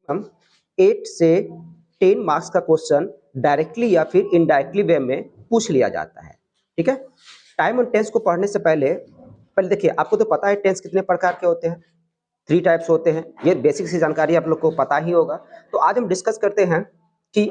हम 8 से 10 मार्क्स का क्वेश्चन डायरेक्टली या फिर इनडायरेक्टली वे में पूछ लिया जाता है। ठीक है, टाइम और टेंस को पढ़ने से पहले पहले देखिए, आपको तो पता है टेंस कितने प्रकार के होते हैं, 3 टाइप्स होते हैं। ये बेसिक सी जानकारी आप लोग को पता ही होगा। तो आज हम डिस्कस करते हैं कि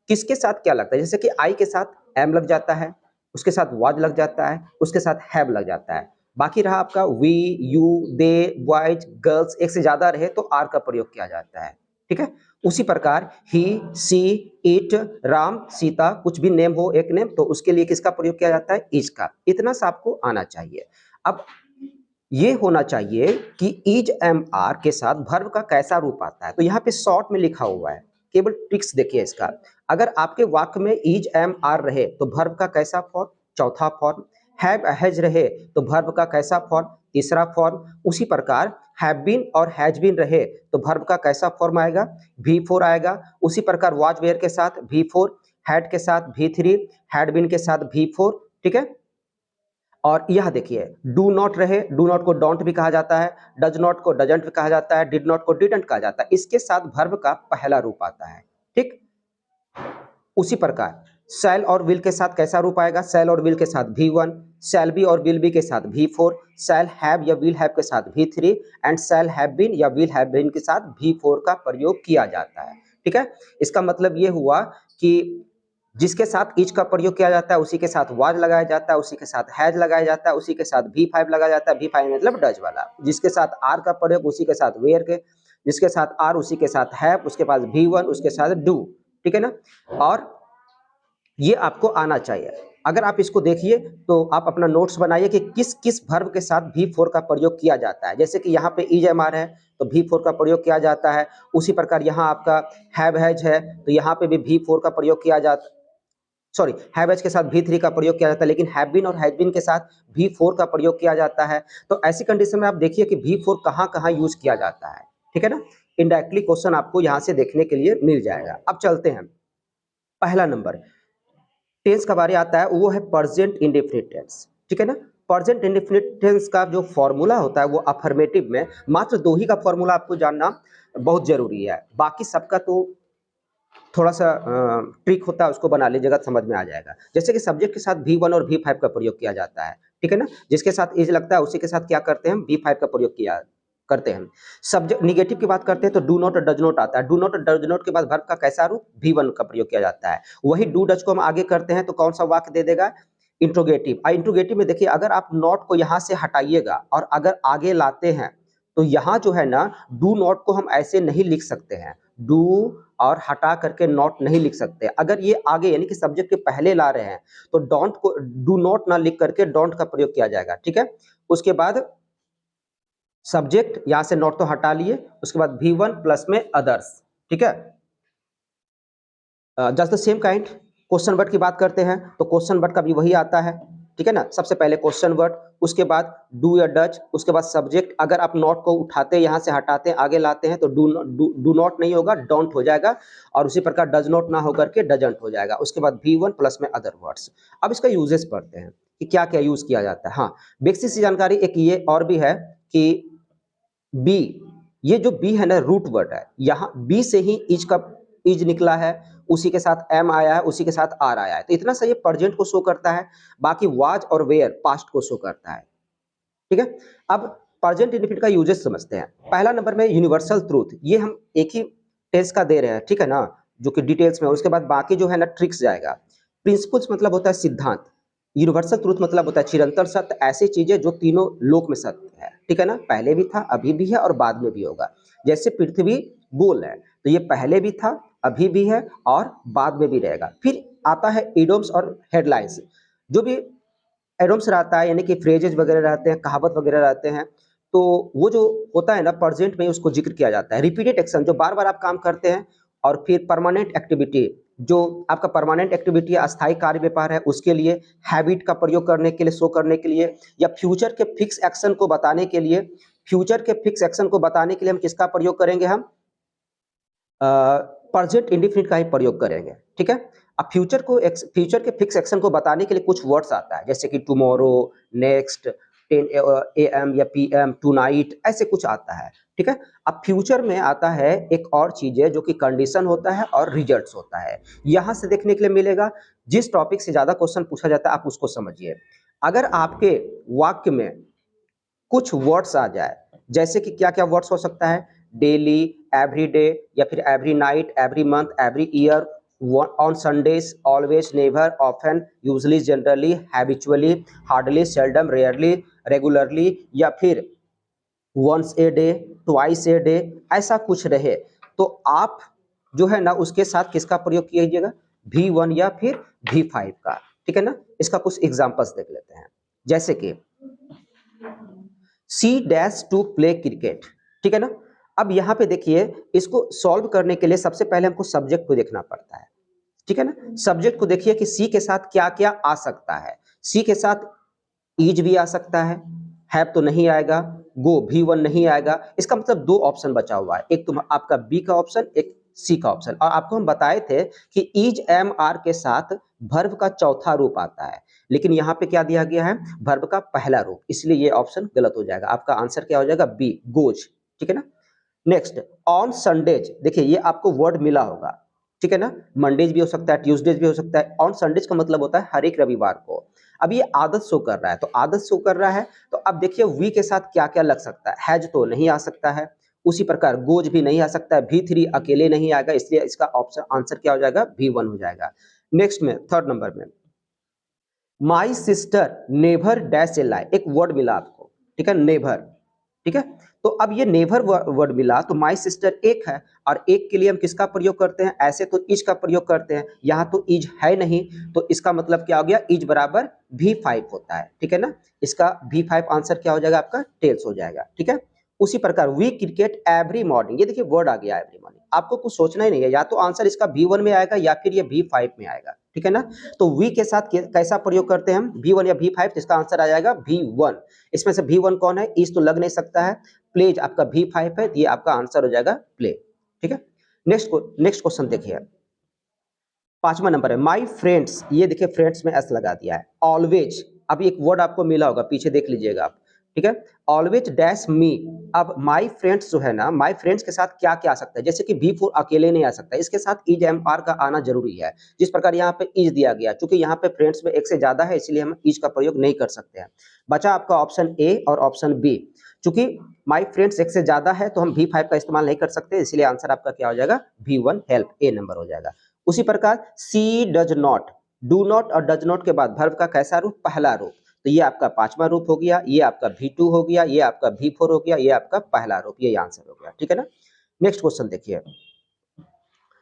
किसके साथ क्या लगता है। जैसे कि आई के साथ एम लग जाता है, उसके साथ वाज लग जाता है, उसके साथ हैव लग जाता है। बाकी रहा आपका we, you, they, boys, girls, एक से ज्यादा रहे तो आर का प्रयोग किया जाता है। ठीक है, उसी प्रकार ही, सी, इट, राम, सीता, कुछ भी नेम हो एक नेम, तो उसके लिए किसका प्रयोग किया जाता है, इज का। इतना सा आपको आना चाहिए। अब ये होना चाहिए कि इज एम आर के साथ वर्ब का कैसा रूप आता है। तो यहाँ पे शॉर्ट में लिखा हुआ है, केवल ट्रिक्स देखिए इसका। अगर आपके वाक्य में इज एम आर रहे तो वर्ब का कैसा फॉर्म, चौथा फॉर्म। हैव हैज रहे तो वर्ब का कैसा फॉर्म, तीसरा फॉर्म। उसी प्रकार हैव बीन और हैज बीन रहे तो वर्ब का कैसा फॉर्म आएगा, V4 आएगा। उसी प्रकार वाज वेयर के साथ V4, हैड के साथ V3, हैड बीन के साथ V4। ठीक है, और यह देखिए, डू नॉट रहे, डू नॉट को डोंट भी कहा जाता है, डज नॉट को डजंट भी कहा जाता है, डिड नॉट को डिडंट कहा जाता है। इसके साथ वर्ब का पहला रूप आता है। ठीक, उसी प्रकार शैल और विल के साथ कैसा रूप आएगा, शैल और विल के साथ V1, शैल बी और विल बी के साथ V4, शैल हैव या विल हैव के साथ V3 and shall have been या विल हैव बीन के साथ V4 का प्रयोग किया जाता है। ठीक है, इसका मतलब ये हुआ कि जिसके साथ इज का प्रयोग किया जाता है उसी के साथ वाज लगाया जाता है, उसी के साथ हैज लगाया जाता है, उसी के साथ V5 लगाया जाता है। V5 मतलब डज वाला। जिसके साथ आर का प्रयोग उसी के साथ वेयर के, जिसके साथ आर उसी के साथ हैव, उसके पास V1 उसके साथ डू। ठीक है ना, और ये आपको आना चाहिए। अगर आप इसको देखिए तो आप अपना नोट्स बनाइए कि किस किस वर्ब के साथ V4 का प्रयोग किया जाता है। जैसे कि यहाँ पे इज एम आर है तो V4 का प्रयोग किया जाता है। उसी प्रकार यहाँ आपका हैव हैज है तो यहाँ पे भी V4 का प्रयोग किया जाता, सॉरी, हैव हैज के साथ V3 का प्रयोग किया जाता है, लेकिन हैव बीन और हैज बीन के साथ V4 का प्रयोग किया जाता है। तो ऐसी कंडीशन में आप देखिए कि V4 कहाँ कहाँ यूज किया जाता है। ठीक है ना, इनडायरेक्टली क्वेश्चन आपको यहाँ से देखने के लिए मिल जाएगा। अब चलते हैं, पहला नंबर टेंस का बारे आता है, वो है प्रेजेंट इंडेफिनिट टेंस। ठीक है ना, प्रेजेंट इंडेफिनिट टेंस का जो फॉर्मूला होता है वो अफर्मेटिव में मात्र 2 ही का फॉर्मूला आपको जानना बहुत जरूरी है। बाकी सबका तो थोड़ा सा ट्रिक होता है, उसको बना लीजिएगा, समझ में आ जाएगा। जैसे कि सब्जेक्ट के साथ V1 और V5 का प्रयोग किया जाता है। ठीक है ना, जिसके साथ इज लगता है उसी के साथ क्या करते हैं, V5 का प्रयोग किया करते हैं। सब्जेक्ट निगेटिव की बात करते हैं तो डू नॉट और डज नॉट आता है। डू नॉट और डज नॉट के बाद वर्ब का कैसा रूप, V1 का प्रयोग किया जाता है। वही डू डज को हम आगे करते हैं तो कौन सा वाक्य दे देगा, इंट्रोगेटिव। इंट्रोगेटिव में देखिए, अगर आप नॉट को यहाँ से हटाइएगा और अगर आगे लाते हैं तो यहाँ जो है ना, डू नॉट को हम ऐसे नहीं लिख सकते हैं, डू और हटा करके नॉट नहीं लिख सकते। अगर ये आगे यानी कि सब्जेक्ट के पहले ला रहे हैं तो डोंट को डू नॉट ना लिख करके डोंट का प्रयोग किया जाएगा। ठीक है, उसके बाद सब्जेक्ट, यहां से नॉट तो हटा लिए, उसके बाद V1 प्लस में अदर्स। ठीक है, just the same kind. Question word की बात करते हैं तो क्वेश्चन वर्ड का भी वही आता है। ठीक है ना, सबसे पहले क्वेश्चन वर्ड, उसके बाद डू या डज, उसके बाद सब्जेक्ट। अगर आप नॉट को उठाते यहाँ से हटाते आगे लाते हैं तो डू नॉट नहीं होगा, डोंट हो जाएगा। और उसी प्रकार डज नॉट ना होकर के डजंट हो जाएगा। उसके बाद V1 प्लस में अदर वर्ड्स। अब इसका यूजेस पढ़ते हैं कि क्या क्या यूज किया जाता है। हाँ, बेसिक सी जानकारी एक ये और भी है कि बी, ये जो बी है ना, रूट वर्ड है। यहाँ बी से ही इज निकला है, उसी के साथ एम आया है, उसी के साथ आर आया है। तो इतना सा ये प्रेजेंट को शो करता है। बाकी वाज और वेयर पास्ट को शो करता है। ठीक है, अब प्रेजेंट इंडेफिनिट का यूजेस समझते हैं। पहला नंबर में यूनिवर्सल ट्रूथ, ये हम एक ही टेंस का दे रहे हैं। ठीक है ना, जो कि डिटेल्स में। उसके बाद बाकी जो है ना ट्रिक्स जाएगा। प्रिंसिपल्स मतलब होता है सिद्धांत। यूनिवर्सल ट्रूथ मतलब होता है चिरंतन सत्य, ऐसी चीजें जो तीनों लोक में सत्य है। ठीक है ना, पहले भी था, अभी भी है और बाद में भी होगा। जैसे पृथ्वी गोल है तो ये पहले भी था, अभी भी है और बाद में भी रहेगा। फिर आता है इडियम्स और हेडलाइंस। जो भी एडोम्स रहता है यानी कि फ्रेजेज वगैरह रहते हैं, कहावत वगैरह रहते हैं, तो वो जो होता है ना प्रेजेंट में उसको जिक्र किया जाता है। रिपीटेड एक्शन, जो बार बार आप काम करते हैं। और फिर परमानेंट एक्टिविटी, जो आपका परमानेंट एक्टिविटी अस्थायी कार्य व्यापार है उसके लिए, हैबिट का प्रयोग करने के लिए, शो करने के लिए, या फ्यूचर के फिक्स एक्शन को बताने के लिए। फ्यूचर के फिक्स एक्शन को बताने के लिए हम किसका प्रयोग करेंगे, हम प्रेजेंट इंडेफिनिट का ही प्रयोग करेंगे। ठीक है, अब फ्यूचर के फिक्स एक्शन को बताने के लिए कुछ वर्ड्स आता है, जैसे कि टुमारो, नेक्स्ट, 10 AM या PM, टू नाइट, ऐसे कुछ आता है, ठीक है। अब फ्यूचर में आता है एक और चीज है जो कि कंडीशन होता है और रिजल्ट्स होता है। यहां से देखने के लिए मिलेगा, जिस टॉपिक से ज्यादा क्वेश्चन पूछा जाता है आप उसको समझिए। अगर आपके वाक्य में कुछ वर्ड्स आ जाए, जैसे कि क्या क्या वर्ड्स हो सकता है, डेली, एवरी डे, या फिर every night, every month, every year, on Sundays, always, never, often, usually, generally, habitually, hardly, seldom, rarely, regularly, या फिर once a day, twice a day, ऐसा कुछ रहे, तो आप जो है ना उसके साथ किसका प्रयोग कीजिएगा, V1 या फिर V5 का, ठीक है ना। इसका कुछ एग्जांपल्स देख लेते हैं, जैसे कि she dash to play cricket, ठीक है ना। अब यहाँ पे देखिए, इसको सॉल्व करने के लिए सबसे पहले हमको सब्जेक्ट को देखना पड़ता है, ठीक है ना। सब्जेक्ट को देखिए कि सी के साथ क्या क्या आ सकता है। सी के साथ इज भी आ सकता हैव तो नहीं आएगा, गो V1 नहीं आएगा। इसका मतलब दो ऑप्शन बचा हुआ है, एक तो आपका बी का ऑप्शन, एक सी का ऑप्शन। और आपको हम बताए थे कि इज एम आर के साथ वर्ब का चौथा रूप आता है, लेकिन यहाँ पे क्या दिया गया है, वर्ब का पहला रूप, इसलिए ये ऑप्शन गलत हो जाएगा। आपका आंसर क्या हो जाएगा, बी, गोज, ठीक है ना। नेक्स्ट, ऑन संडेज, देखिए ये आपको वर्ड मिला होगा, ठीक है ना। मंडेज भी हो सकता है, ट्यूसडेज भी हो सकता है। ऑन संडेज का मतलब होता है हर एक रविवार को। अब ये आदत शो कर रहा है, तो आदत शो कर रहा है, तो अब देखिए वी के साथ क्या क्या लग सकता है, हैज तो नहीं आ सकता है, उसी प्रकार गोज भी नहीं आ सकता है, V3 अकेले नहीं आएगा, इसलिए इसका ऑप्शन आंसर क्या हो जाएगा, V1 हो जाएगा। नेक्स्ट में थर्ड नंबर में, माई सिस्टर नेवर डैश ए लाई, एक वर्ड मिला आपको, ठीक है, नेवर, ठीक है। तो अब ये नेवर वर्ड मिला, तो माई सिस्टर एक है, और एक के लिए हम किसका प्रयोग करते हैं, ऐसे तो इज का प्रयोग करते हैं, यहाँ तो इज है नहीं, तो इसका मतलब क्या हो गया, इज बराबर V5 होता है, ठीक है ना। इसका V5 आंसर क्या हो जाएगा, आपका टेल्स हो जाएगा, ठीक है। उसी प्रकार वी क्रिकेट एवरी मॉर्निंग, ये देखिए वर्ड आ गया एवरी मॉर्निंग, आपको कुछ सोचना ही नहीं है, या तो आंसर इसका V1 में आएगा या फिर ये V5 में आएगा, ठीक है ना। तो वी के साथ कैसा प्रयोग करते हैं हम, V1 या V5, तो इसका आंसर आ जाएगा V1। इसमें से V1 कौन है, इज तो लग नहीं सकता है, प्लेज आपका V5 है, ये आपका आंसर हो जाएगा प्ले, ठीक है। नेक्स्ट क्वेश्चन देखिए, पांचवा नंबर है माई फ्रेंड्स, ये देखिए फ्रेंड्स में एस लगा दिया है। ऑलवेज, अब एक वर्ड आपको मिला होगा, पीछे देख लीजिएगा आप, ठीक है। ऑलवेज डैश मी, अब माई फ्रेंड्स जो है ना, माई फ्रेंड्स के साथ क्या क्या आ सकता है, जैसे कि V4 अकेले नहीं आ सकता, इसके साथ इज एम आर का आना जरूरी है, जिस प्रकार यहाँ पे इज दिया गया, क्योंकि यहाँ पे फ्रेंड्स में एक से ज्यादा है, इसलिए हम इज का प्रयोग नहीं कर सकते हैं। बचा आपका ऑप्शन ए और ऑप्शन बी, चूंकि माई फ्रेंड्स एक से ज्यादा है तो हम V5 का इस्तेमाल नहीं कर सकते, इसलिए आंसर आपका क्या हो जाएगा, V1 हेल्प, ए नंबर हो जाएगा। उसी प्रकार सी डज नॉट, डू नॉट और डज नॉट के बाद वर्ब का कैसा रूप, पहला रूप, तो ये आपका पांचवा रूप हो गया, ये आपका V2 हो गया, ये आपका V4 हो गया, ये आपका पहला रूप, ये आंसर हो गया, ठीक है ना। नेक्स्ट क्वेश्चन देखिए,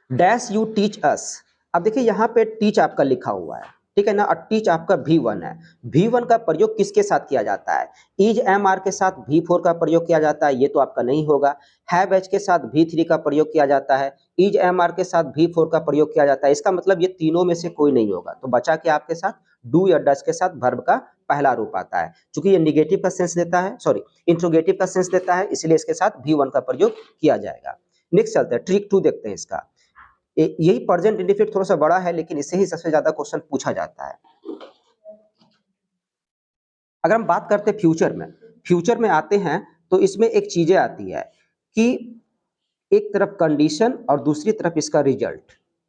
डैश यू टीच अस, अब देखिए यहाँ पे टीच आपका लिखा हुआ है, ठीक है ना, और टीच आपका V1 है। V1 का प्रयोग किसके साथ किया जाता है, इज एम आर के साथ V4 का प्रयोग किया जाता है, ये तो आपका नहीं होगा। हैव एच के साथ V3 का प्रयोग किया जाता है, इज एम आर के साथ V4 का प्रयोग किया जाता है, इसका मतलब ये तीनों में से कोई नहीं होगा। तो बचा के आपके साथ डू या डस के साथ वर्ब का पहला रूप आता है, क्योंकि ये निगेटिव का सेंस देता है, सॉरी इंट्रोगेटिव का सेंस देता है, इसलिए इसके साथ V1 का प्रयोग किया जाएगा। नेक्स्ट चलते हैं, ट्रिक 2 देखते हैं इसका। यही प्रेजेंट इंडिफिनिट थोड़ा सा बड़ा है, लेकिन इससे ही सबसे ज्यादा क्वेश्चन पूछा जाता है। अगर हम बात करते हैं फ्यूचर में आते हैं, तो इसमें एक चीजें आती है कि एक तरफ कंडीशन और दूसरी तरफ इसका रिजल्ट,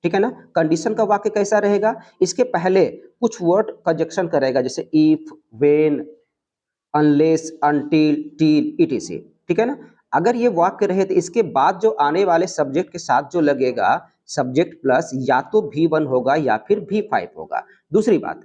ठीक है ना। कंडीशन का वाक्य कैसा रहेगा, इसके पहले कुछ वर्ड कंजक्शन करेगा, जैसे if, when, unless, until, till, etc., ठीक है ना। अगर ये वाक्य रहे तो इसके बाद जो आने वाले सब्जेक्ट के साथ जो लगेगा, सब्जेक्ट प्लस या तो V1 होगा या फिर V5 होगा। दूसरी बात,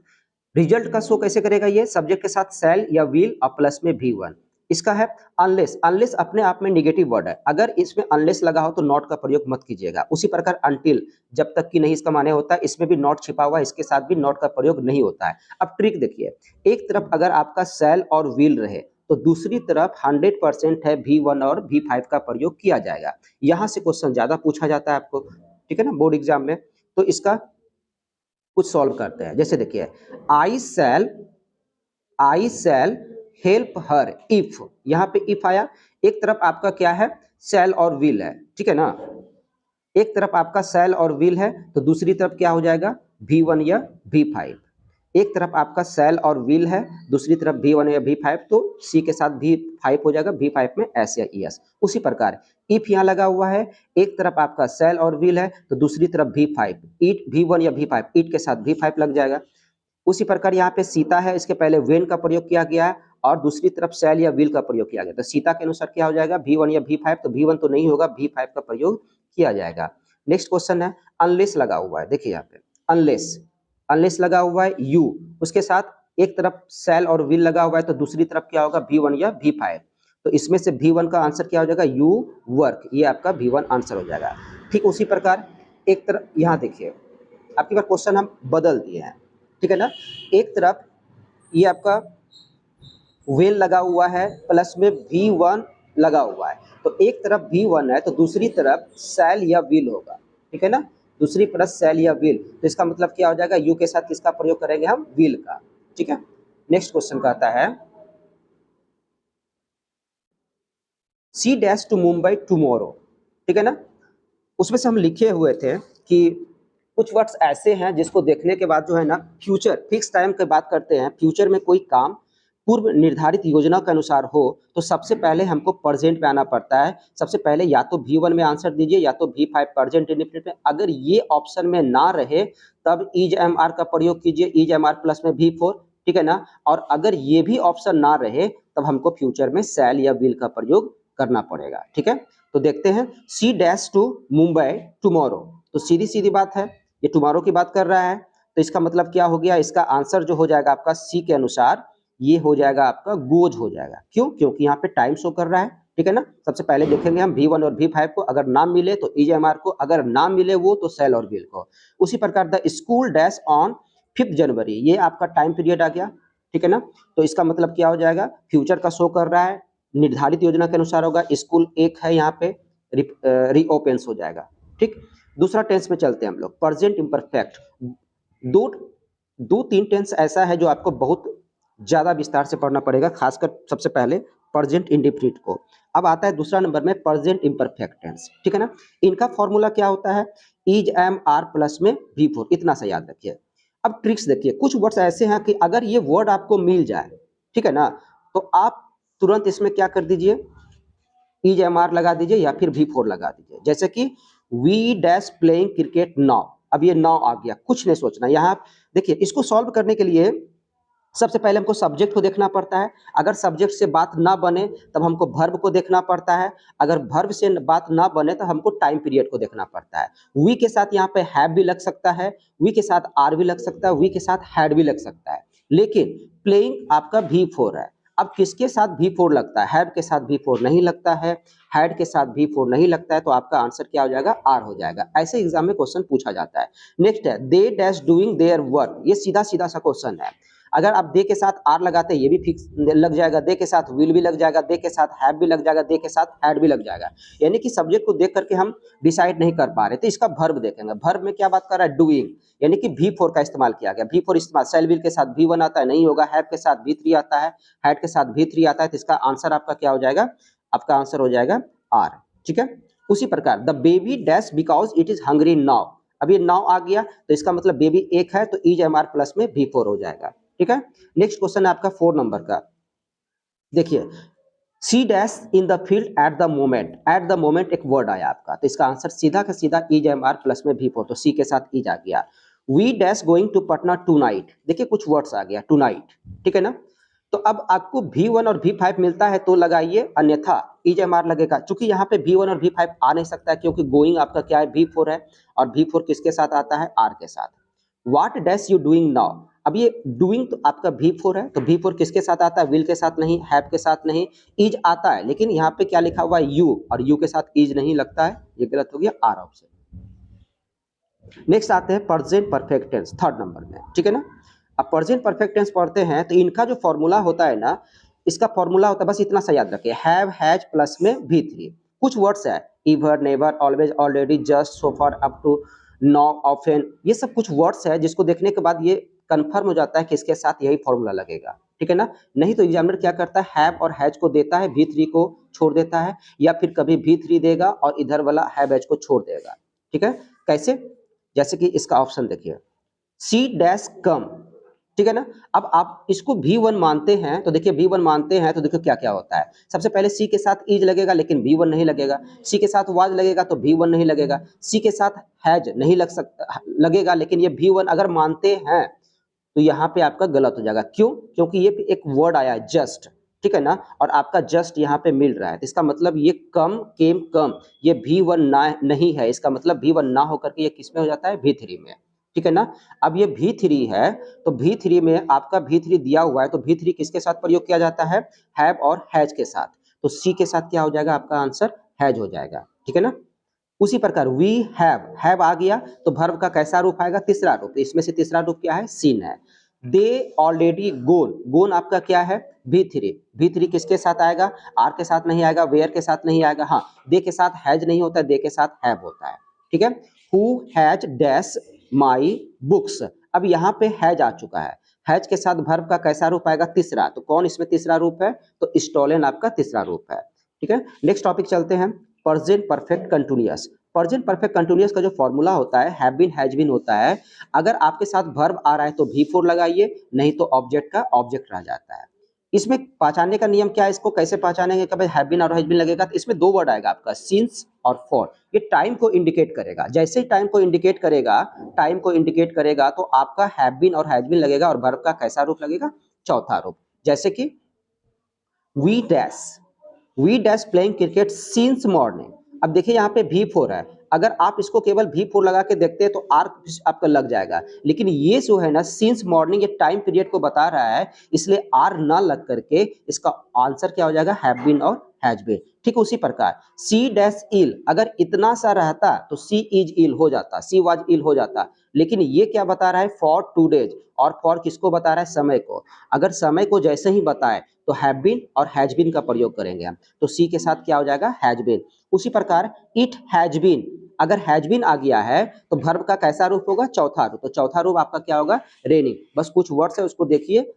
रिजल्ट का शो कैसे करेगा, ये सब्जेक्ट के साथ शैल या विल और प्लस में V1। इसका है अनलेस, अनलेस अपने आप में नेगेटिव वर्ड है, अगर इसमें अनलेस लगा हो तो नॉट का प्रयोग मत कीजिएगा। उसी प्रकार अनटिल, जब तक कि नहीं इसका माने होता है, इसमें भी नॉट छिपा हुआ है, इसके साथ भी नॉट का प्रयोग नहीं होता है। अब ट्रिक देखिए, एक तरफ अगर आपका शैल और विल रहे तो दूसरी तरफ 100% है V1 और V5 का प्रयोग किया जाएगा। यहां से क्वेश्चन ज्यादा पूछा जाता है आपको, ठीक है ना, बोर्ड एग्जाम में। तो इसका कुछ सॉल्व करते हैं, जैसे देखिए आई शैल हेल्प हर इफ, यहाँ पे इफ आया, एक तरफ आपका क्या है, शैल और विल है, ठीक है ना। एक तरफ आपका शैल और विल है, तो दूसरी तरफ क्या हो जाएगा, V1 या V5। एक तरफ आपका सेल और विल है, दूसरी तरफ V1 या V5, तो सी के साथ V5 हो जाएगा, V5 में एस या ES। उसी प्रकार इफ यहाँ लगा हुआ है, एक तरफ आपका सेल और विल है तो दूसरी तरफ V5, ईट V1 या V5, ईट के साथ V5 लग जाएगा। उसी प्रकार यहाँ पे सीता है, इसके पहले वेन का प्रयोग किया गया है और दूसरी तरफ सेल या विल का प्रयोग किया गया, तो सीता के अनुसार क्या हो जाएगा, V1 या V5, तो V1 तो नहीं होगा, V5 का प्रयोग किया जाएगा। नेक्स्ट क्वेश्चन है अनलेस लगा हुआ है, देखिए यहाँ पे अनलेस लगा हुआ है यू, उसके साथ एक तरफ सेल और विल लगा हुआ है तो दूसरी तरफ क्या होगा, V1 या V5, तो इसमें से V1 का आंसर क्या हो जाएगा, यू वर्क, ये आपका V1 आंसर हो जाएगा। ठीक उसी प्रकार एक तरफ यहाँ देखिए, आपकी बार क्वेश्चन हम बदल दिए हैं, ठीक है ना। एक तरफ ये आपका वेल लगा हुआ है प्लस में V1 लगा हुआ है, तो एक तरफ V1 है तो दूसरी तरफ सेल या विल होगा, ठीक है ना, दूसरी तरफ सेल या विल, तो इसका मतलब क्या हो जाएगा, यू के साथ किसका प्रयोग करेंगे हम, विल का, ठीक है। नेक्स्ट क्वेश्चन कहता है she dash to Mumbai tomorrow, ठीक है ना। उसमें से हम लिखे हुए थे कि कुछ वर्ड्स ऐसे हैं जिसको देखने के बाद जो है ना, फ्यूचर फिक्स टाइम की बात करते हैं, फ्यूचर में कोई काम पूर्व निर्धारित योजना के अनुसार हो तो सबसे पहले हमको प्रेजेंट पे आना पड़ता है। सबसे पहले या तो V1 में आंसर दीजिए या तो V5 प्रेजेंट इंडेफिनिट में, अगर ये ऑप्शन में ना रहे तब इज MR का प्रयोग कीजिए, इज MR प्लस में V4, ठीक है ना। और अगर ये भी ऑप्शन ना रहे तब हमको फ्यूचर में सेल या विल का प्रयोग करना पड़ेगा, ठीक है। तो देखते हैं she dash to Mumbai tomorrow, तो सीधी सीधी बात है, ये टुमारो की बात कर रहा है, तो इसका मतलब क्या हो गया, इसका आंसर जो हो जाएगा आपका सी के अनुसार ये हो जाएगा आपका गोज हो जाएगा। क्यों, क्योंकि यहाँ पे टाइम शो कर रहा है, ठीक है ना। सबसे पहले देखेंगे हम V1 और V5 को, अगर नाम मिले तो इज MR को, अगर नाम मिले वो तो सेल और विल को। उसी प्रकार द स्कूल डैश ऑन 5 जनवरी, ये आपका टाइम पीरियड आ गया, ठीक है ना। तो इसका मतलब क्या हो जाएगा, फ्यूचर का शो कर रहा है, निर्धारित योजना के अनुसार होगा, स्कूल एक है यहाँ पे रीओपेंस हो जाएगा, ठीक। दूसरा टेंस में चलते हैं हम लोग, प्रेजेंट इम्परफेक्ट। दो तीन टेंस ऐसा है जो आपको बहुत ज्यादा विस्तार से पढ़ना पड़ेगा, खासकर सबसे पहले प्रेजेंट इंडेफिनिट को। अब आता है दूसरा नंबर में प्रेजेंट इम्परफेक्ट टेंस, ठीक है ना। इनका फॉर्मूला क्या होता है, इज MR प्लस में V4, इतना सा याद रखिए। अब ट्रिक्स देखिए, कुछ वर्ड्स ऐसे हैं कि अगर ये वर्ड आपको मिल जाए, ठीक है ना, तो आप तुरंत इसमें क्या कर दीजिए, इज MR लगा दीजिए या फिर V4 लगा दीजिए। जैसे कि we dash playing cricket now, अब ये नाउ आ गया, कुछ नहीं सोचना। यहाँ देखिए, इसको सॉल्व करने के लिए सबसे पहले हमको सब्जेक्ट को देखना पड़ता है, अगर सब्जेक्ट से बात ना बने तब हमको वर्ब को देखना पड़ता है, अगर वर्ब से बात ना बने तो हमको टाइम पीरियड को देखना पड़ता है। वी के साथ यहाँ पे हैव भी लग सकता है, वी के साथ आर भी लग सकता है, वी के साथ हैड भी लग सकता है, लेकिन प्लेइंग आपका V4 है। अब किसके साथ V4 लगता है, हैव के साथ V4 नहीं लगता है, हैड के साथ V4 नहीं लगता है, तो आपका आंसर क्या हो जाएगा, आर हो जाएगा। ऐसे एग्जाम में क्वेश्चन पूछा जाता है। नेक्स्ट है they dash doing their work, ये सीधा सीधा सा क्वेश्चन है। अगर आप दे के साथ आर लगाते हैं ये भी फिक्स लग जाएगा, दे के साथ विल भी लग जाएगा, दे के साथ हैव भी लग जाएगा, दे के साथ हैड भी लग जाएगा। यानी कि सब्जेक्ट को देख करके हम डिसाइड नहीं कर पा रहे, तो इसका वर्ब देखेंगे। वर्ब में क्या बात कर रहा है, डूइंग, यानी कि V4 का इस्तेमाल किया गया। V4 इस्तेमाल, सेल विल के साथ V1 आता है, नहीं होगा, हैव के साथ V3 आता है, हैड के साथ V3 आता है, तो इसका आंसर आपका क्या हो जाएगा, आपका आंसर हो जाएगा आर, ठीक है। उसी प्रकार the baby dash because it is hungry now, अब ये नाउ आ गया तो इसका मतलब बेबी एक है, तो इज MR प्लस में V4 हो जाएगा, ठीक है। नेक्स्ट क्वेश्चन है आपका 4 नंबर का, देखिए she dash in the field at the moment, at the moment एक वर्ड आया आपका, तो इसका आंसर सीधा का सीधा इज MR प्लस में V4, तो सी के साथ इज आ गया। We dash going to Patna tonight, देखिए कुछ वर्ड्स आ गया, टू नाइट, ठीक है ना। तो अब आपको V1 और V5 मिलता है तो लगाइए, अन्यथा इज MR लगेगा। चूंकि यहाँ पे V1 और V5 आ नहीं सकता है क्योंकि गोइंग आपका क्या है, V4 है, और V4 किसके साथ आता है, आर के साथ। What dash you doing now, अब ये डूइंग तो आपका V4 है, तो V4 किसके साथ आता है, विल के साथ नहीं, हैव के साथ नहीं, इज आता है, लेकिन यहाँ पे क्या लिखा हुआ है, यू, और यू के साथ इज नहीं लगता है, ये गलत हो गया, आर ऑप्शन। नेक्स्ट आते हैं present perfect tense, 3rd number में, ठीक है ना। अब प्रेजेंट परफेक्ट टेंस पढ़ते हैं तो इनका जो फॉर्मूला होता है ना, इसका फॉर्मूला होता है, बस इतना सा याद रखिए, हैव हैज प्लस में V3। कुछ वर्ड्स है, ever, never, always, already, just, so far, up to, now, often, ये सब कुछ वर्ड्स है जिसको देखने के बाद ये कंफर्म हो जाता है कि इसके साथ यही फॉर्मूला लगेगा, ठीक है ना। नहीं तो एग्जामिनर क्या करता है, हैव और हैज को देता है, V3 को छोड़ देता है, या फिर कभी V3 देगा और इधर वाला हैव हैज को छोड़ देगा, ठीक है। कैसे, जैसे कि इसका ऑप्शन देखिए, सी डैश कम, ठीक है ना। अब आप इसको V1 मानते हैं तो देखिए V1 मानते हैं तो देखिए क्या क्या होता है। सबसे पहले C के साथ इज लगेगा लेकिन V1 नहीं लगेगा, C के साथ वाज लगेगा तो V1 नहीं लगेगा, C के साथ हैज नहीं लग सकता लगेगा लेकिन ये V1 अगर मानते हैं तो यहाँ पे आपका गलत हो जाएगा। क्यों? क्योंकि ये एक वर्ड आया है जस्ट, ठीक है ना, और आपका जस्ट यहाँ पे मिल रहा है तो इसका मतलब ये कम केम कम, ये V1 ना नहीं है, इसका मतलब V1 ना होकर के ये किस में हो जाता है V3 में, ठीक है ना। अब ये V3 है तो V3 में आपका V3 दिया हुआ है तो V3 किसके साथ प्रयोग किया जाता है, हैव और हैज के साथ, तो C के साथ क्या हो जाएगा आपका आंसर हैज हो जाएगा, ठीक है ना। उसी प्रकार वी हैव आ गया तो वर्ब का कैसा रूप आएगा, तीसरा रूप, इसमें से तीसरा रूप क्या है, सीन है। दे ऑलरेडी गोन, गोन आपका क्या है V3, V3 किसके साथ आएगा, आर के साथ नहीं आएगा, वेयर के साथ नहीं आएगा, हाँ दे के साथ हैज नहीं होता, दे के साथ हैव होता है, ठीक है। Who has dash my books, अब यहाँ पे हैज आ चुका है, हैज के साथ वर्ब का कैसा रूप आएगा, तीसरा, तो कौन इसमें तीसरा रूप है, तो स्टोलन आपका तीसरा रूप है, ठीक है। नेक्स्ट टॉपिक चलते हैं, present perfect continuous. Present perfect continuous का जो फॉर्मूला होता है हैव बीन हैज बीन होता है, अगर आपके साथ वर्ब आ रहा है तो V4 लगाइए, नहीं तो ऑब्जेक्ट का ऑब्जेक्ट रह जाता है। इसमें पहचानने का नियम क्या है, इसको कैसे पहचानेंगे कि भाई हैव बीन और हैज बीन लगेगा, तो इसमें दो वर्ड आएगा आपका सिंस और फॉर, ये टाइम को इंडिकेट करेगा, जैसे ही टाइम को इंडिकेट करेगा, टाइम को इंडिकेट करेगा तो आपका हैव बीन और हैज बीन लगेगा और वर्ब का कैसा रूप लगेगा, चौथा रूप, जैसे कि we dash playing cricket since morning, अब देखिए यहाँ पे V4 है, अगर आप इसको केवल V4 लगा के देखते हैं तो आर आपका लग जाएगा, लेकिन ये जो है ना सिंस मॉर्निंग, ये टाइम पीरियड को बता रहा है, इसलिए आर ना लग करके इसका आंसर क्या हो जाएगा, हैव बीन और हैज बीन। ठीक उसी प्रकार सी डैश इल, अगर इतना सा रहता तो सी इज इल हो जाता, सी वाज इल हो जाता, लेकिन ये क्या बता रहा है, फॉर 2 डेज, और फॉर किसको बता रहा है, समय को, अगर समय को जैसे ही बताए तो हैव बीन और हैज बीन का प्रयोग करेंगे हम, तो सी के साथ क्या हो जाएगा, हैज बीन। उसी प्रकार इट हैज बीन, अगर हैज बीन आ गया है तो वर्ब का कैसा रूप होगा, चौथा रूप, तो चौथा रूप आपका क्या होगा, रेनिंग, बस कुछ वर्ड्स है उसको देखिए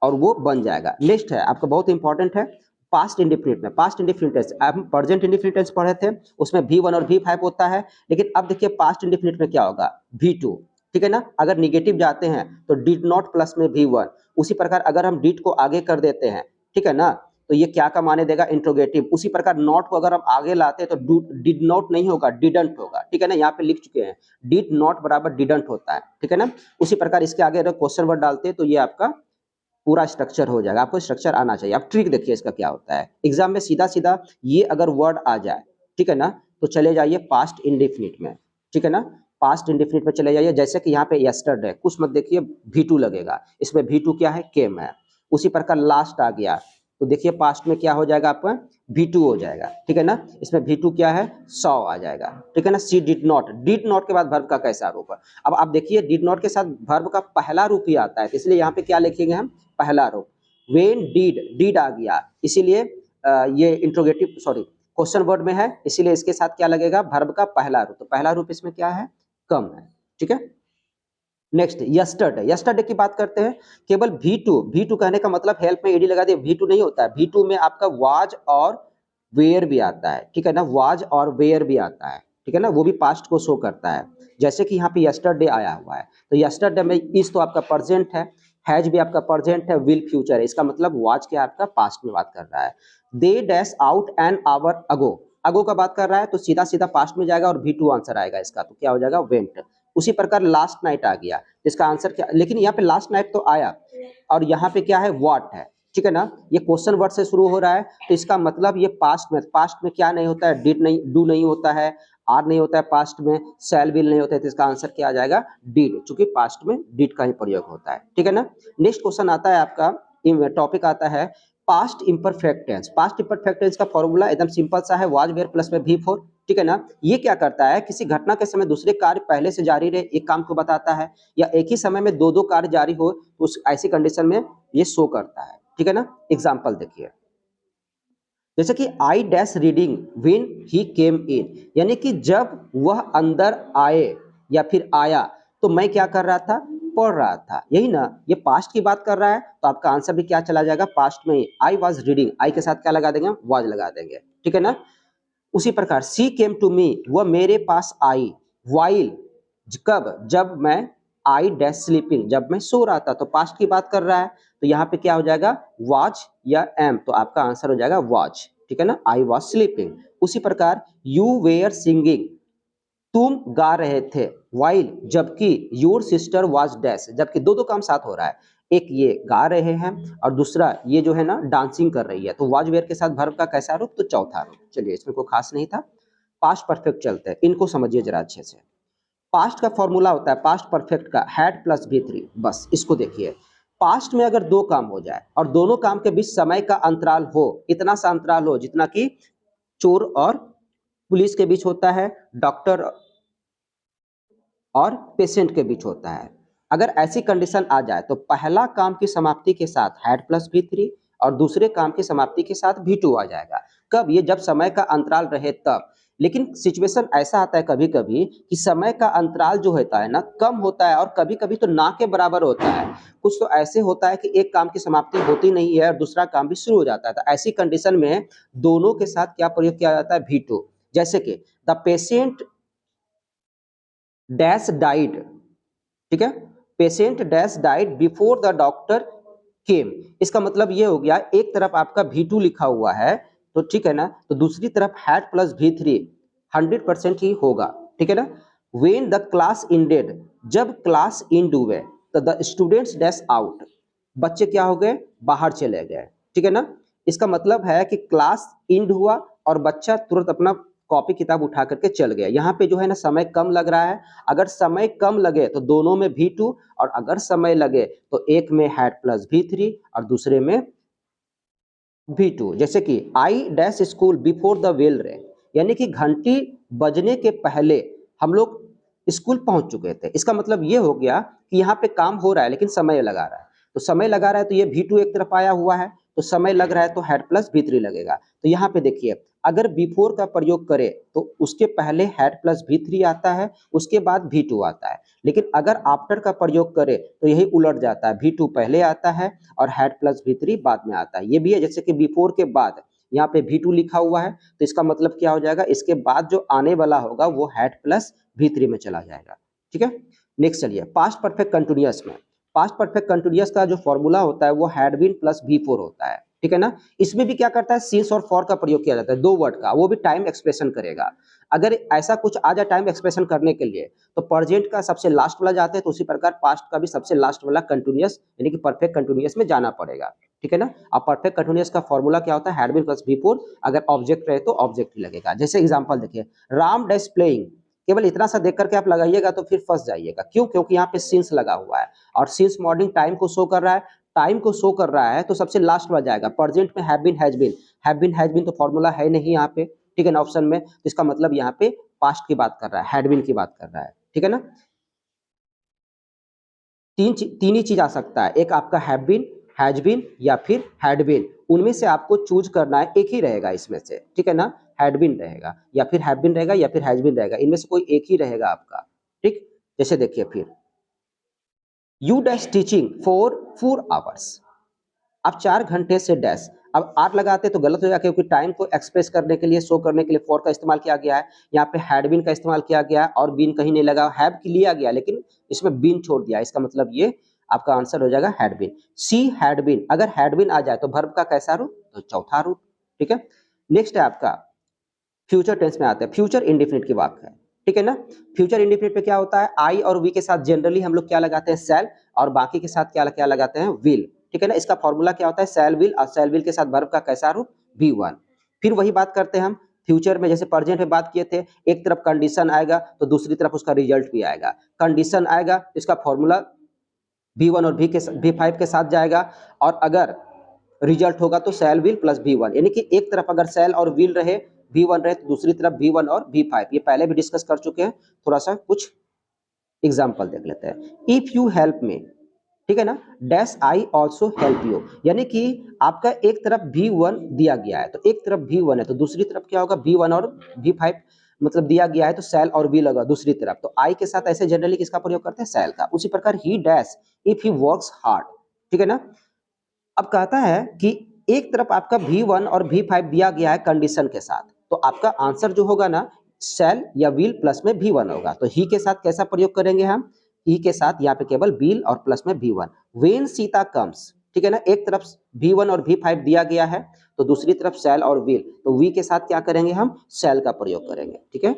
और वो बन जाएगा। नेक्स्ट है आपका बहुत इंपॉर्टेंट है पास्ट इंडिफिनिट में, पास्ट इंडिफिनिट टेंस, हम प्रेजेंट इंडिफिनिट टेंस पढ़े थे उसमें V1 और V5 होता है, लेकिन अब देखिए पास्ट इंडिफिनिट में क्या होगा, V2, ठीक है ना। अगर निगेटिव जाते हैं तो डिड नॉट प्लस में V1, उसी प्रकार अगर हम डिड को आगे कर देते हैं, ठीक है ना, तो ये क्या का माने देगा, इंट्रोगेटिव। उसी प्रकार नॉट को अगर हम आगे लाते हैं तो डिड नॉट नहीं होगा, डिडंट होगा, ठीक है ना, यहाँ पे लिख चुके हैं डिड नॉट बराबर डिडंट होता है, ठीक है ना। उसी प्रकार इसके आगे अगर क्वेश्चन वर्ड डालते हैं तो ये आपका पूरा स्ट्रक्चर हो जाएगा, आपको स्ट्रक्चर आना चाहिए। आप ट्रिक देखिए इसका क्या होता है, एग्जाम में सीधा सीधा ये अगर वर्ड आ जाए, ठीक है ना, तो चले जाइए पास्ट इंडेफिनिट में, ठीक है ना, पास्ट इंडेफिनिट में चले जाइए, जैसे कि यहाँ पे यस्टरडे, कुछ मत देखिए V2 लगेगा, इसमें V2 क्या है, केम है। उसी प्रकार लास्ट आ गया तो देखिए पास्ट में क्या हो जाएगा आपका, V2 हो जाएगा, ठीक है ना, इसमें V2 क्या है, 100 आ जाएगा, ठीक है ना। सी डिड नॉट के बाद वर्ब का कैसा रूप है, अब आप देखिए डिड नॉट के साथ वर्ब का पहला रूप ही आता है, तो इसलिए यहाँ पे क्या लिखेंगे हम, पहला रूप। वेन डिड आ गया, इसीलिए ये इंट्रोगेटिव सॉरी क्वेश्चन वर्ड में है, इसीलिए इसके साथ क्या लगेगा, वर्ब का पहला रूप, तो पहला रूप इसमें क्या है, कम है, ठीक है। नेक्स्ट यस्टरडे की बात करते हैं, केवल V2 कहने का मतलब हेल्प में ईडी लगा दिया, V2 नहीं होता है, V2 में आपका वाज और वेयर भी आता है, ठीक है ना, वाज और वेयर भी आता है, ठीक है ना, वो भी पास्ट को शो करता है, जैसे कि यहाँ पे यस्टरडे आया हुआ है, तो यस्टरडे में इस तो आपका प्रेजेंट है, हैज भी आपका प्रेजेंट है, विल फ्यूचर है, इसका मतलब वाज के आपका पास्ट में बात कर रहा है। They dash out an hour ago का बात कर रहा है तो सीधा सीधा पास्ट में जाएगा और V2 आंसर आएगा इसका, तो क्या हो जाएगा, वेंट। उसी प्रकार लास्ट नाइट आ गया, इसका आंसर क्या, लेकिन यहाँ पे लास्ट नाइट तो आया और यहाँ पे क्या है, व्हाट है, ठीक है ना, ये क्वेश्चन वर्ड से शुरू हो रहा है तो इसका मतलब ये पास्ट में क्या नहीं होता है, डिड नहीं, डू नहीं होता है, आर नहीं होता है पास्ट में, शैल विल नहीं होता है, तो इसका आंसर क्या आ जाएगा, डिड, चूंकि पास्ट में डिड का ही प्रयोग होता है, ठीक है ना। नेक्स्ट क्वेश्चन आता है आपका, टॉपिक आता है पास्ट इंपरफेक्ट टेंस। पास्ट इंपरफेक्ट टेंस का फॉर्मूला एकदम सिंपल सा है, वाज वेयर प्लस में V4, ठीक है ना। ये क्या करता है, किसी घटना के समय दूसरे कार्य पहले से जारी रहे, एक काम को बताता है, या एक ही समय में दो कार्य जारी हो तो उस ऐसी कंडीशन में ये शो करता है, ठीक है ना। एग्जाम्पल देखिए, जैसे कि I dash reading when he came in, यानी कि जब वह अंदर आए या फिर आया तो मैं क्या कर रहा था, पढ़ रहा था, यही ना, ये पास्ट की बात कर रहा है तो आपका आंसर भी क्या चला जाएगा, पास्ट में ही, आई वाज रीडिंग, आई के साथ क्या लगा देंगे, वाज लगा देंगे, ठीक है ना। उसी प्रकार सी केम टू मी, वह मेरे पास आई, वाइल कब, जब मैं आई डैश स्लीपिंग, जब मैं सो रहा था, तो पास्ट की बात कर रहा है, तो यहाँ पे क्या हो जाएगा, वॉच या एम, तो आपका आंसर हो जाएगा वॉच, ठीक है ना, आई वॉज स्लीपिंग। उसी प्रकार यू वेयर सिंगिंग, तुम गा रहे थे, वाइल, जबकि योर सिस्टर वाज डैश, जबकि दो दो काम साथ हो रहा है, एक ये गा रहे हैं और दूसरा ये जो है ना डांसिंग कर रही है, तो वाज वेयर के साथ वर्ब का कैसा रूप, तो चौथा रूप। चलिए इसमें कोई खास नहीं था। पास्ट परफेक्ट चलते हैं, इनको समझिए जरा अच्छे से। पास्ट का फॉर्मूला होता है पास्ट परफेक्ट का हैड प्लस V3, बस इसको देखिए। पास्ट में अगर दो काम हो जाए और दोनों काम के बीच समय का अंतराल हो, इतना सा अंतराल हो जितना कि चोर और पुलिस के बीच होता है, डॉक्टर और पेशेंट के बीच होता है, अगर ऐसी कंडीशन आ जाए तो पहला काम की समाप्ति के साथ हैड प्लस V3 और दूसरे काम की समाप्ति के साथ V2 आ जाएगा। कब, ये जब समय का अंतराल रहे तब। लेकिन सिचुएशन ऐसा आता है कभी कभी कि समय का अंतराल जो होता है ना कम होता है और कभी कभी तो ना के बराबर होता है। कुछ तो ऐसे होता है कि एक काम की समाप्ति होती नहीं है और दूसरा काम भी शुरू हो जाता है, तो ऐसी कंडीशन में दोनों के साथ क्या प्रयोग किया जाता है, V2। जैसे कि द पेशेंट डैश डाइड, ठीक है, patient dash died before the doctor केम, इसका मतलब ये हो गया एक तरफ आपका V2 लिखा हुआ है तो ठीक है ना, तो दूसरी तरफ हैड प्लस V3 100% ही होगा, ठीक है ना। व्हेन द क्लास इंडेड, जब क्लास इंड हुए, तो द स्टूडेंट्स डैश आउट, बच्चे क्या हो गए, बाहर चले गए, ठीक है ना। इसका मतलब है कि क्लास इंड हुआ और बच्चा तुरंत अपना कॉपी किताब उठा करके चल गया। यहाँ पे जो है ना समय कम लग रहा है, अगर समय कम लगे तो दोनों में V2 और अगर समय लगे तो एक में हैड प्लस V3 और दूसरे में V2। जैसे कि I dash school before the bell ring, यानी कि घंटी बजने के पहले हम लोग स्कूल पहुंच चुके थे। इसका मतलब ये हो गया कि यहाँ पे काम हो रहा है लेकिन समय लगा रहा है, तो समय लगा रहा है तो ये V2 एक तरफ आया हुआ है, तो समय लग रहा है तो हैड प्लस V3 लगेगा। तो यहाँ पे देखिए अगर बिफोर का प्रयोग करें तो उसके पहले हैड प्लस V3 आता है, उसके बाद V2 आता है, लेकिन अगर आफ्टर का प्रयोग करें तो यही उलट जाता है, V2 पहले आता है और हैड प्लस V3 बाद में आता है। ये भी है, जैसे कि बिफोर के बाद यहाँ पे V2 लिखा हुआ है तो इसका मतलब क्या हो जाएगा, इसके बाद जो आने वाला होगा वो हैड प्लस V3 में चला जाएगा, ठीक है। नेक्स्ट चलिए, पास्ट परफेक्ट कंटिन्यूअस में, पास्ट परफेक्ट कंटिन्यूअस का जो फॉर्मूला होता है वो हैड बीन प्लस V4 होता है, ठीक है ना। इसमें भी क्या करता है, सिंस और फॉर का प्रयोग किया जाता है, दो वर्ड का, वो भी टाइम एक्सप्रेशन करेगा। अगर ऐसा कुछ आ जाए टाइम एक्सप्रेशन करने के लिए तो प्रेजेंट का सबसे लास्ट वाला जाते हैं, तो उसी प्रकार पास्ट का भी सबसे लास्ट वाला कंटिन्यूअस यानी कि परफेक्ट कंटिन्यूअस में जाना पड़ेगा, ठीक है ना। अब परफेक्ट कंटिन्यूअस का फॉर्मूला क्या होता है, हैड बीन प्लस V4, अगर ऑब्जेक्ट रहे तो ऑब्जेक्ट ही लगेगा। जैसे एग्जांपल देखिए, राम डैश प्लेइंग, केवल इतना सा देख करके आप लगाइएगा तो फिर फंस जाइएगा, क्यों, क्योंकि यहाँ पे सिंस लगा हुआ है और सिंस मॉर्निंग टाइम को शो कर रहा है, टाइम को शो कर रहा है तो सबसे लास्ट में जाएगा। प्रेजेंट में हैव बीन हैज बीन तो फॉर्मूला है नहीं यहाँ पे, ठीक है ना, ऑप्शन में, तो इसका मतलब यहाँ पे पास्ट की बात कर रहा है, हैड बीन की बात कर रहा है, ठीक है ना। तीन ही चीज आ सकता है, एक आपका हैव बीन, हैज बीन या फिर हैड बीन, उनमें से आपको चूज करना है, एक ही रहेगा इसमें से, ठीक है ना, हैड बीन रहेगा या फिर हैव बीन रहेगा या फिर हैज बीन रहेगा, इनमें से कोई एक ही रहेगा आपका, ठीक। जैसे देखिए फिर you dash teaching for 4 hours, अब 4 घंटे से डैश, अब आर लगाते तो गलत हो जाएगा क्योंकि टाइम को एक्सप्रेस करने के लिए, शो करने के लिए फॉर का इस्तेमाल किया गया है, यहाँ पे हैड बीन का इस्तेमाल किया गया है और बीन कहीं नहीं लगा, हैव की लिया गया लेकिन इसमें बीन छोड़ दिया, इसका मतलब ये आपका आंसर हो जाएगा had been. She had been, अगर हैड बीन आ जाए तो वर्ब का कैसा रूप, तो चौथा रूप, ठीक है। नेक्स्ट है आपका फ्यूचर टेंस में आते हैं, फ्यूचर इंडेफिनिट की बात है, ठीक है ना। फ्यूचर इंडेफिनिट पे क्या होता है, आई और वी के साथ जनरली हम लोग क्या लगाते हैं, शैल, और बाकी के साथ क्या क्या लगाते हैं, विल, ठीक है ना। इसका फॉर्मूला क्या होता है, शैल विल, और शैल विल के साथ वर्ब का कैसा रूप, V1। फिर वही बात करते हैं हम फ्यूचर में, जैसे प्रेजेंट में बात किए थे, एक तरफ कंडीशन आएगा तो दूसरी तरफ उसका रिजल्ट भी आएगा। कंडीशन आएगा तो इसका फॉर्मूला V1 और V5 के साथ जाएगा, और अगर रिजल्ट होगा तो शैल विल प्लस V1, यानी कि एक तरफ अगर शैल और विल रहे, V1 रहे, तो दूसरी तरफ V1 और V5, ये पहले भी डिस्कस कर चुके हैं, थोड़ा सा कुछ एग्जाम्पल देख लेते हैं। इफ यू हेल्प मी, ठीक है ना, dash I also help you, यानी कि आपका एक तरफ V1 दिया गया है तो एक तरफ V1 है तो दूसरी तरफ क्या होगा, V1 और V5 मतलब दिया गया है तो शैल और विल लगा दूसरी तरफ, तो आई के साथ ऐसे जनरली किसका प्रयोग करते हैं, शैल का। उसी प्रकार ही dash if he works hard, ठीक है ना। अब कहता है कि एक तरफ आपका V1 और V5 दिया गया है कंडीशन के साथ, तो आपका आंसर जो होगा ना शैल या विल प्लस में V1 होगा, तो ही के साथ कैसा प्रयोग करेंगे हम, ई के साथ यहाँ पे केवल विल और प्लस में V1। व्हेन सीता कम्स, ठीक है ना, एक तरफ V1 और V5 दिया गया है तो दूसरी तरफ शैल और विल, तो वी के साथ क्या करेंगे, हम शैल का प्रयोग करेंगे, ठीक है।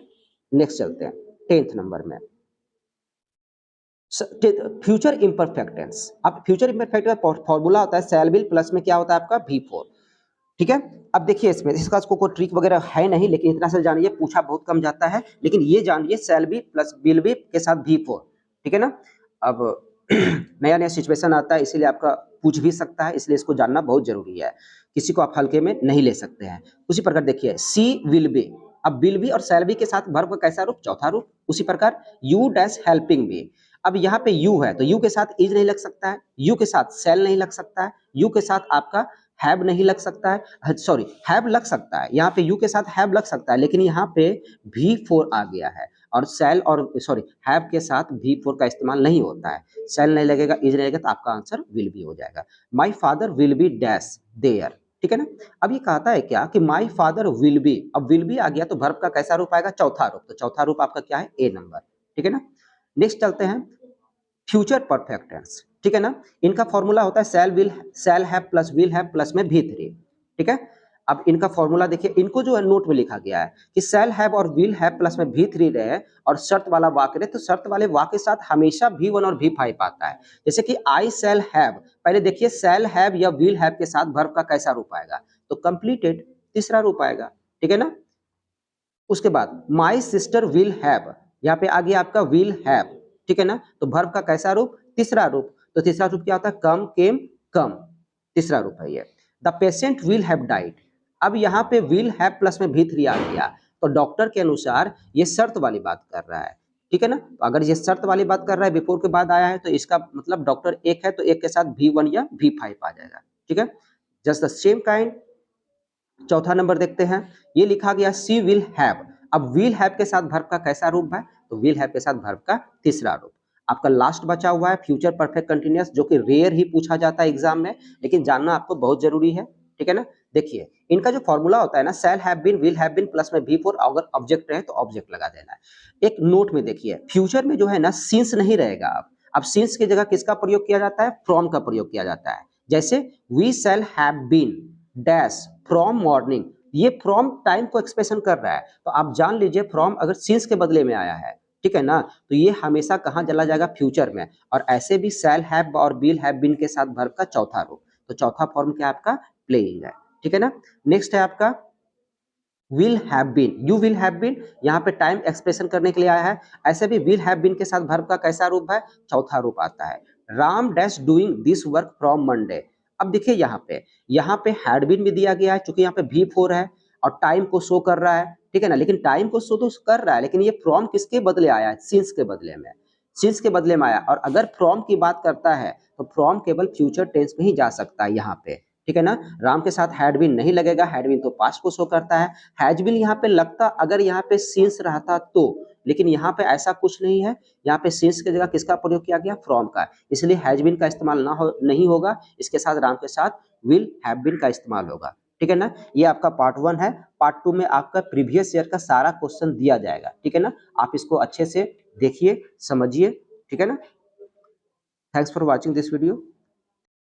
नेक्स्ट चलते हैं 10th नंबर में, फ्यूचर इम्परफेक्ट टेंस। अब फ्यूचर इम्परफेक्ट का फॉर्मूला होता है शैल विल प्लस में क्या होता है आपका V4, ठीक है। अब देखिए इसमें इसका कोई ट्रिक वगैरह है नहीं, लेकिन इतना सा जानिए, पूछा बहुत कम जाता है, लेकिन ये जानिए shall be plus will be के साथ V4, ठीक है ना। अब नया नया सिचुएशन आता है, इसीलिए आपका पूछ भी सकता है, इसलिए इसको जानना बहुत जरूरी है, किसी को आप हल्के में नहीं ले सकते हैं। उसी प्रकार देखिए सी विल बी, अब विल बी और शैल बी के साथ वर्ब का कैसा रूप, चौथा रूप। उसी प्रकार यू डैश हेल्पिंग बी, अब यहाँ पे यू है तो यू के साथ इज नहीं लग सकता है, यू के साथ शैल नहीं लग सकता है, यू के साथ आपका हैव नहीं लग सकता है, सॉरी हैव लग सकता है, यहाँ पे यू के साथ हैव लग सकता है, लेकिन यहाँ पे V4 आ गया है और शैल और सॉरी हैव के साथ V4 का इस्तेमाल नहीं होता है, शैल नहीं लगेगा, इज नहीं लगेगा, तो आपका आंसर विल बी हो जाएगा। My father will be dash there, ठीक है ना। अब ये कहता है क्या कि माई फादर विल बी, अब विल बी आ गया तो वर्ब का कैसा रूप आएगा, चौथा रूप, तो चौथा रूप आपका क्या है, ए नंबर, ठीक है ना। नेक्स्ट चलते हैं फ्यूचर परफेक्ट टेंस, ठीक है ना। इनका फॉर्मूला होता है शैल will, shall have plus will have plus में V3, ठीक है। अब इनका फॉर्मूला देखिए, इनको जो है नोट में लिखा गया है कि शैल हैव और विल हैव प्लस में V3 रहे और शर्त वाला वाक्य रहे, तो शर्त वाले वाक्य के साथ हमेशा V1 और V5 आता है। जैसे कि आई शैल हैव, पहले देखिए शैल हैव या विल हैव के साथ वर्ब का कैसा रूप आएगा, तो कंप्लीटेड, तीसरा रूप आएगा, ठीक है ना। उसके बाद माई सिस्टर विल हैव, यहाँ पे आ गया आपका विल हैव, ठीक है ना, तो वर्ब का कैसा रूप, तीसरा रूप, तो तीसरा रूप क्या होता है, कम केम कम, तीसरा रूप है ये। The patient will have died, अब यहाँ पे विल हैव प्लस में V3 आ गया, तो डॉक्टर के अनुसार ये शर्त वाली बात कर रहा है, ठीक है ना। तो अगर ये शर्त वाली बात कर रहा है, बिफोर के बाद आया है, तो इसका मतलब डॉक्टर एक है तो एक के साथ V1 या V5 आ जाएगा, ठीक है। जस्ट द सेम काइंड, चौथा नंबर देखते हैं, ये लिखा गया सी विल हैव, अब विल हैव के साथ वर्ब का कैसा रूप है, तो विल हैव के साथ वर्ब का तीसरा रूप। आपका लास्ट बचा हुआ है फ्यूचर परफेक्ट कंटिन्यूअस, जो कि रेयर ही पूछा जाता है एग्जाम में, लेकिन जानना आपको बहुत जरूरी है, ठीक है ना। देखिए इनका जो फॉर्मूला होता है ना, shall have been will have been plus में V4, अगर ऑब्जेक्ट रहे तो ऑब्जेक्ट लगा देना है। एक नोट में देखिए, फ्यूचर में जो है ना सिंस नहीं रहेगा, अब सिंस की जगह किसका प्रयोग किया जाता है, फ्रॉम का प्रयोग किया जाता है। जैसे we shall have been dash from morning, ये फ्रॉम टाइम को एक्सप्रेशन कर रहा है, तो आप जान लीजिए फ्रॉम अगर सिंस के बदले में आया है, ठीक है ना, तो ये हमेशा कहाँ चला जाएगा, फ्यूचर में। और ऐसे भी शैल हैव और विल हैव बीन के साथ वर्ब का चौथा रूप, तो चौथा फॉर्म क्या आपका प्लेइंग है, ठीक है ना। नेक्स्ट है आपका will have been, you will have been, यहाँ पे टाइम एक्सप्रेशन करने के लिए आया है, ऐसे भी विल हैव बीन के साथ वर्ब का कैसा रूप है, चौथा रूप आता है। Ram dash doing this work from Monday, अब देखिए यहाँ पे हैड बीन भी दिया गया है, चूंकि यहाँ पे V4 है और टाइम को शो कर रहा है, ठीक है ना, लेकिन टाइम को शो तो कर रहा है, लेकिन ये फ्रॉम किसके बदले आया है, सिंस के बदले में, सिंस के बदले में आया। और अगर फ्रॉम की बात करता है तो फ्रॉम केवल फ्यूचर टेंस में ही जा सकता है यहाँ पे, ठीक है ना। राम के साथ हैड बीन नहीं लगेगा, हैड बीन तो पास्ट को शो करता है, हैज बीन यहाँ पे लगता अगर यहाँ पे सिंस रहता तो, लेकिन यहाँ पे ऐसा कुछ नहीं है, यहाँ पे सिंस की जगह किसका प्रयोग किया गया, फ्रॉम का, इसलिए हैज बीन का इस्तेमाल नहीं होगा, इसके साथ राम के साथ विल हैव बीन का इस्तेमाल होगा, ठीक है ना। ये आपका पार्ट 1 है, पार्ट 2 में आपका प्रीवियस ईयर का सारा क्वेश्चन दिया जाएगा, ठीक है ना। आप इसको अच्छे से देखिए, समझिए, ठीक है ना। Thanks for watching this video.